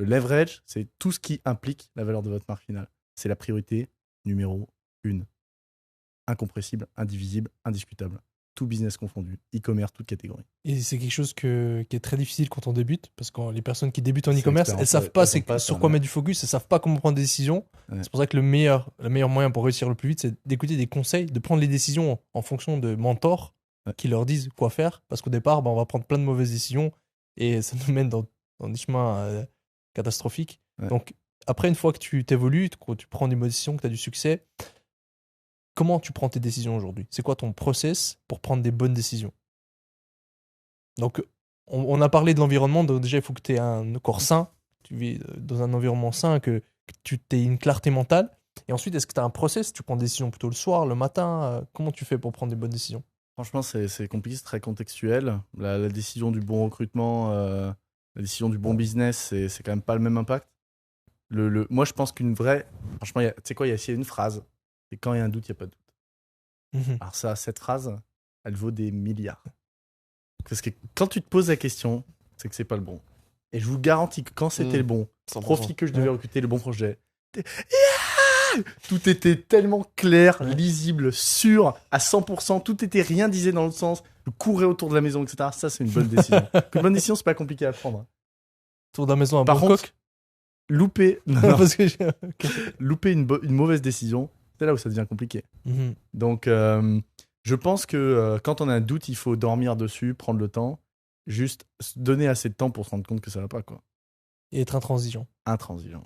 Le leverage, c'est tout ce qui implique la valeur de votre marque finale. C'est la priorité numéro 1. Incompressible, indivisible, indiscutable. Tout business confondu, e-commerce, toute catégorie. Et c'est quelque chose qui est très difficile quand on débute, parce que les personnes qui débutent en C'est e-commerce, elles l'expérience, savent ouais, pas elles ont pas sur ça, quoi ouais. mettre du focus, elles savent pas comment prendre des décisions. Ouais. C'est pour ça que le meilleur moyen pour réussir le plus vite, c'est d'écouter des conseils, de prendre les décisions en fonction de mentors Ouais. qui leur disent quoi faire, parce qu'au départ, on va prendre plein de mauvaises décisions et ça nous mène dans des chemins catastrophiques. Ouais. Donc, après, une fois que tu t'évolues, que tu prends des bonnes décisions, que tu as du succès, comment tu prends tes décisions aujourd'hui? C'est quoi ton process pour prendre des bonnes décisions? Donc, on a parlé de l'environnement, donc déjà, il faut que tu aies un corps sain, tu vis dans un environnement sain, que tu aies une clarté mentale. Et ensuite, est-ce que tu as un process? Tu prends des décisions plutôt le soir, le matin? Comment tu fais pour prendre des bonnes décisions? Franchement, c'est compliqué, c'est très contextuel. La décision du bon recrutement, la décision du bon business, c'est quand même pas le même impact. Moi, je pense qu'une vraie. Franchement, tu sais quoi, il y a une phrase. C'est quand il y a un doute, il n'y a pas de doute. Mhm. Alors, ça, cette phrase, elle vaut des milliards. Parce que quand tu te poses la question, c'est que c'est pas le bon. Et je vous garantis que quand c'était le bon, 100%. profit que je devais Ouais. recruter, le bon projet, tout était tellement clair, Ouais. lisible, sûr, à 100%. Tout était, rien disait dans l'autre sens. Je courais autour de la maison, etc. Ça, c'est une bonne décision. Une bonne décision, c'est pas compliqué à prendre. Tour de la maison à Par Bangkok? contre, louper, non, non, Parce que louper une mauvaise décision, c'est là où ça devient compliqué. Mhm. Donc, je pense que quand on a un doute, il faut dormir dessus, prendre le temps, juste se donner assez de temps pour se rendre compte que ça va pas, quoi. Et être intransigeant. Intransigeant.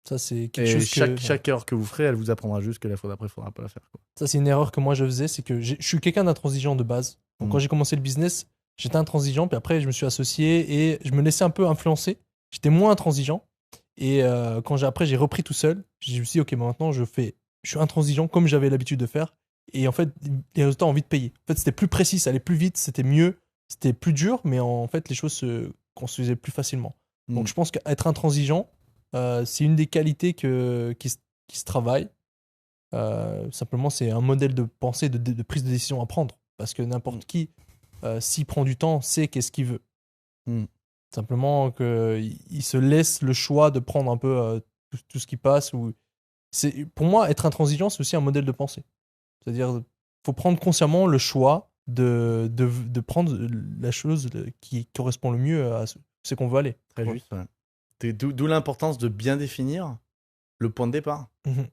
Ça, c'est quelque Et chose que... chaque heure que vous ferez, elle vous apprendra juste que la fois d'après, il faudra pas la faire, quoi. Ça, c'est une erreur que moi je faisais, c'est que je suis quelqu'un d'intransigeant de base. Donc Mhm. quand j'ai commencé le business, j'étais intransigeant, puis après je me suis associé et je me laissais un peu influencer. J'étais moins intransigeant. Et après j'ai repris tout seul, je me suis dit, ok, maintenant je suis intransigeant comme j'avais l'habitude de faire. Et en fait, les résultats ont vite payé. En fait, c'était plus précis, ça allait plus vite, c'était mieux, c'était plus dur, mais en fait, les choses se construisaient plus facilement. Donc Mhm. je pense qu'être intransigeant, c'est une des qualités qui se travaille. Simplement, c'est un modèle de pensée, de prise de décision à prendre. Parce que n'importe qui, s'il prend du temps, sait qu'est-ce qu'il veut. Mm. Simplement qu'il se laisse le choix de prendre un peu tout ce qui passe. Pour moi, être intransigeant, c'est aussi un modèle de pensée. C'est-à-dire, il faut prendre consciemment le choix de prendre la chose qui correspond le mieux à ce qu'on veut aller. Très Ouais. juste. Ouais. D'où l'importance de bien définir le point de départ. Mhm.